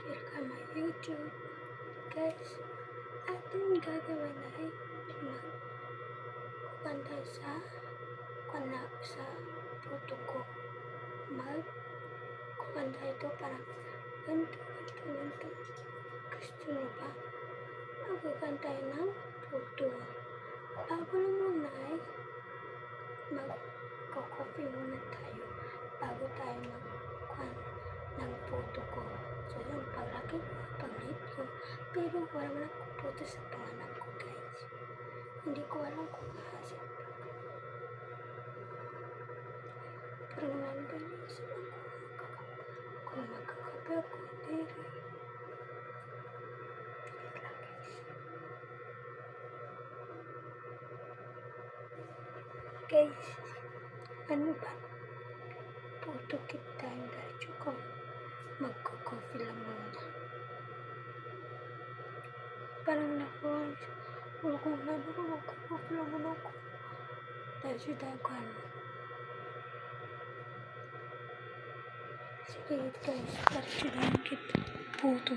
welcome my YouTube. Guys, ating gagawin ay magkanta sa puto ko. Magkanta ito parang ganito. Gusto nyo ba? Magkanta ng puto. Bago na muna ay magko-coffee muna tayo bago tayo ng puto ko. So yun, paglaki ko, pag-hit ko, pero wala man akong puto sa pangalan ko, guys. Hindi ko alam kung mahasap. Pero nanbalisip ako kung magkakape ako, dere. Guys, ano ba? Puto kita yung diretso ko. Magko-coffee lang muna. Parang magko-coffee lang muna ako. Diretso tayo ko ano. Sige guys, diretso tayo kita. Puto.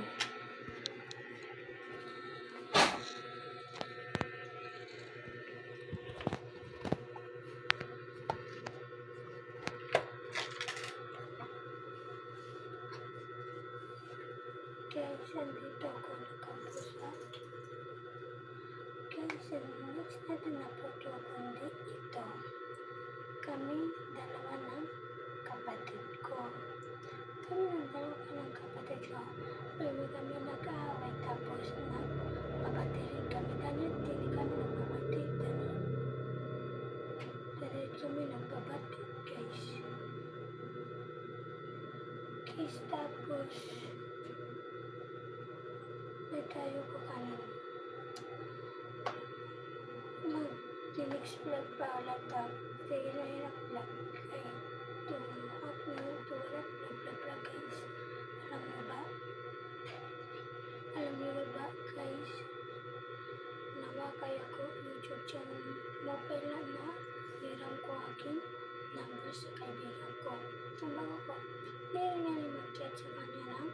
Guys, nandito ako nakapusa. Guys, next natin na puto kundi ito. Kami dalawa ng kapatid ko. Pero kami nag-aaway tapos nagpapatid rin kami. Dahil hindi kami nagpapatid. Dahil kami nagpapatid, guys. Guys, tapos may tayo ko kanin. Mag-explode pa ulit ako. Kaya nahirap lang. Kaya tulak guys. Alam niyo ba guys? Nawakay ako YouTube channel. Mobile na hiram ko aking number sa kaibigan ko. Ang bago ko, meron niya ni mag-chat sa kanya ng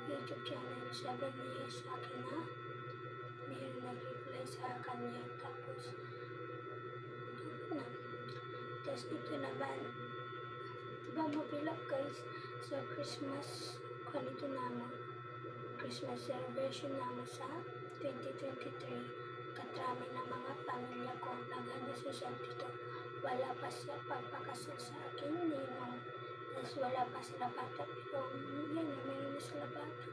YouTube channel. Sabi niya sa akin na meron nag-reply sa kanya. Tapos ito naman. Diba mabilap guys sa Christmas ganito naman. Christmas celebration naman sa 2023. Katrami ng mga pamilya ko naghanda sa dito. Wala pa siya pagpakasal sa aking ninong. Tapos wala pa sila bata. Pero yan, meron na sila bata.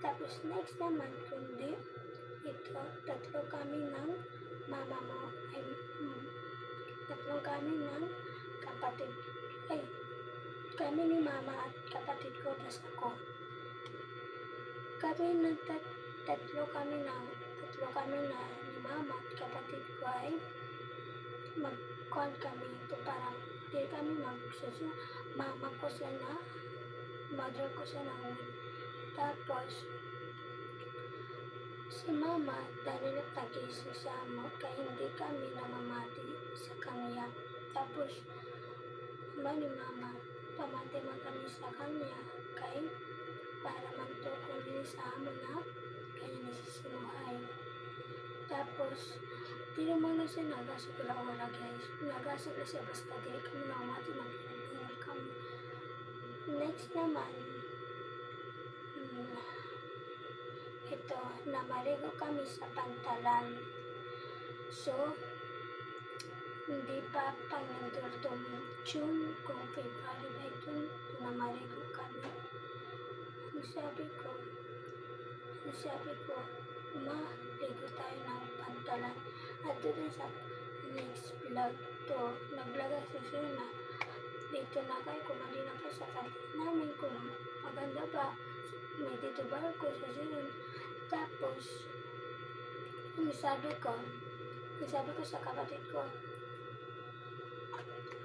Tapos next naman, kundi ito, tatlo kami ng mama mo. Tatlo kami ng kapatid. Kami ni mama at kapatid ko, tas ako. Tatlo kami na ni mama at kapatid ko ay mag-call kami. Ito parang hindi kami mama ko siya na mother ko siya na uwi. Tapos si mama dahil nagtagisi sa amo kaya hindi kami namamati sa kanya. Tapos ni mama pamati man kami sa kanya kay para magtukon din sa amo na kanya nasisimuhay. Tapos di naman na siya nagasig wala guys. Nagasig na siya basta di kami namamati magpinagpingal kami. Next naman ito, namaligo kami sa pantalan. So, hindi pa pangindur itong June kung February ba ito, namaligo kami. Ang sabi ko, ligo tayo ng pantalan. At doon sa next vlog to, naglaga sa na dito na kayo kung mali na pa sa kanila namin kung maganda ba. May dito barko sa June. Tapos, sabi ko sa kapatid ko,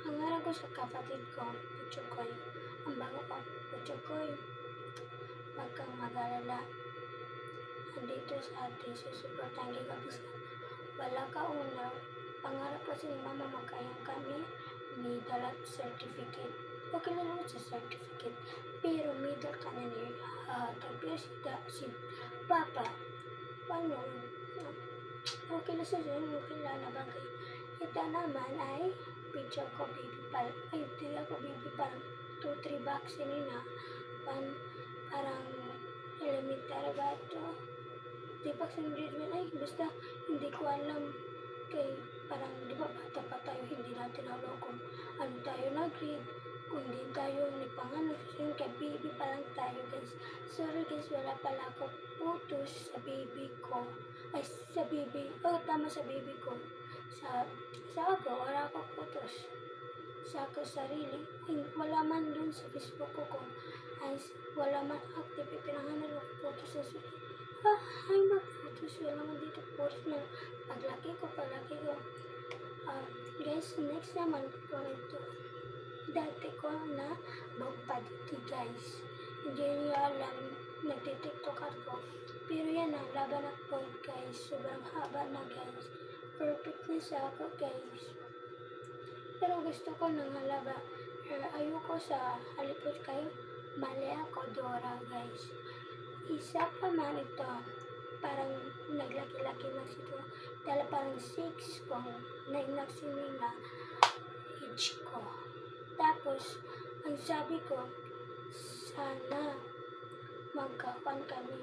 hangaran ko sa kapatid ko, Puchokoy. Ang bago ko, Puchokoy, wag kang mag-alala. Andito sa atin, susuportahan ka bisa. Wala ka una, pangarap kasi ni mama magkayang kami, may dalat certificate. okay lang naman sa certificate. Pero middle ka na niya. Pero si Papa, paano? Okay na sa dyan, okay lang na bagay. Ito naman ay picture ko baby parang, ay hindi ako baby parang 2-3 bucks yun na. Parang elementary ba ito? Di pa sa graduate ay basta hindi ko alam kay parang di ba bata pa tayo hindi natin alam kung ano tayo na grade kung hindi tayo ni pangano yun kay baby pa lang tayo guys. Sorry guys, wala pala ako photos sa baby ko ay sa baby, tama sa baby ko sa ako, wala ako photos sa ako sarili wala man dun sa Facebook ko kung ay wala man active pinanganan ako photos sa sarili ay mag-photos wala man dito photos na paglaki ko guys, next naman ko ito dati ko na magpaditi guys hindi niyo alam nagtitiktok ako pero yan na laban ako guys sobrang haba na guys perfect na sa ako guys pero gusto ko nang halaba ayoko sa halipot kayo mali ako Dora guys isa pa man ito parang naglaki-laki na sito dahil parang 6 kung nainaksin na age ko tapos ang sabi ko sana magkapan kami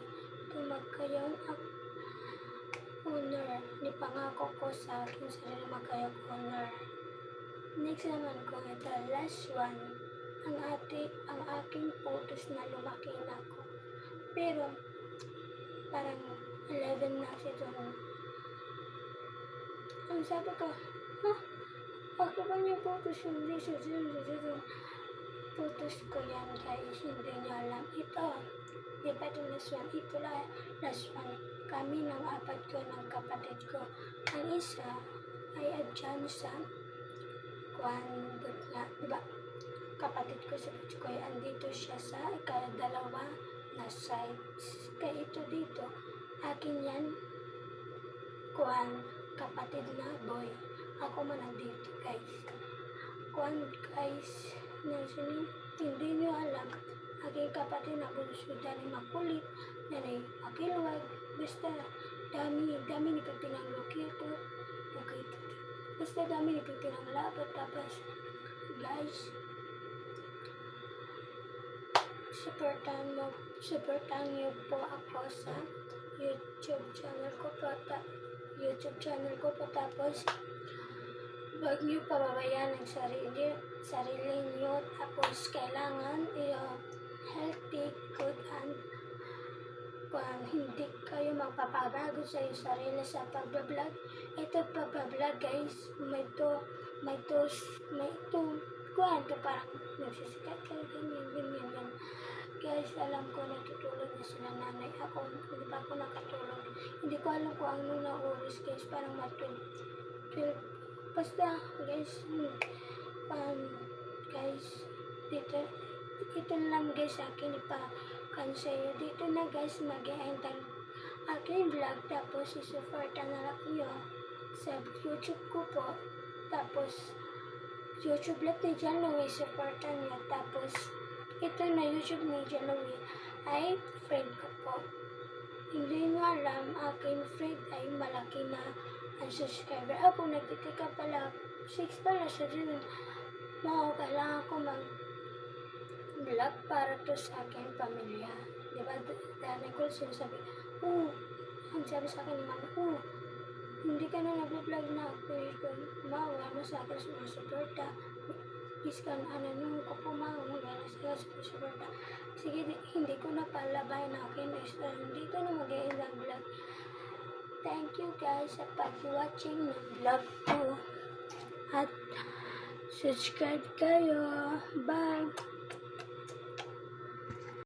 kung magkaroon ang honor ni pangako ko sa aking sarili magkaroon honor next naman ko ito last one ang aking photos na lumaki na ako pero parang 11 na si John ang sabi ko ako ba niya photos hindi siya photos ko yan guys hindi niya alam ito di ba ito last one ito last one kami ng apat ko ng kapatid ko ang isa ay adyan sa but nga diba kapatid ko sa ko ay andito siya sa ikadalawa na side kaya ito dito akin yan kapatid na boy ako man nandito guys guys hindi nyo alam aking kapatid na bunso dahil makulit dahil makiluwag basta dami ni pipinang lokito okay basta dami ni pipinang labat tapos guys supportan niyo po ako sa YouTube channel ko po tapos wag niyo pababayaan ang sarili niyo tapos kailangan healthy, good and hindi kayo magpapabago sa iyo sarili sa pagbablog ito pagbablog guys may parang nagsisikat kayo ganyan guys alam ko natutulog na sila nanay ako hindi pa ako nakatulog hindi ko alam kung ano na oras guys parang matulog basta guys guys dito ito lang guys akin ipakansayo dito na guys mag-end ang aking vlog tapos isuporta na lang nyo sa YouTube ko po tapos YouTube vlog ni John Louie suporta nyo tapos ito na YouTube ni John Louie ay friend ko po hindi nyo alam aking friend ay malaki na ang subscriber ako nagtitika pala 6 pala sa dyan kailangan ko mag-vlog para to sa aking pamilya diba dahil ko sinasabi ang sabi sa akin ni mama hindi ka na nag-vlog na mawa na sa akin sumusuporta iskan nung ko po mawa na sa sumusuporta sige hindi ko na palabay na akin dito na mag-end ang vlog. Thank you guys sa pag-watching ng vlog ko at subscribe kayo. Bye!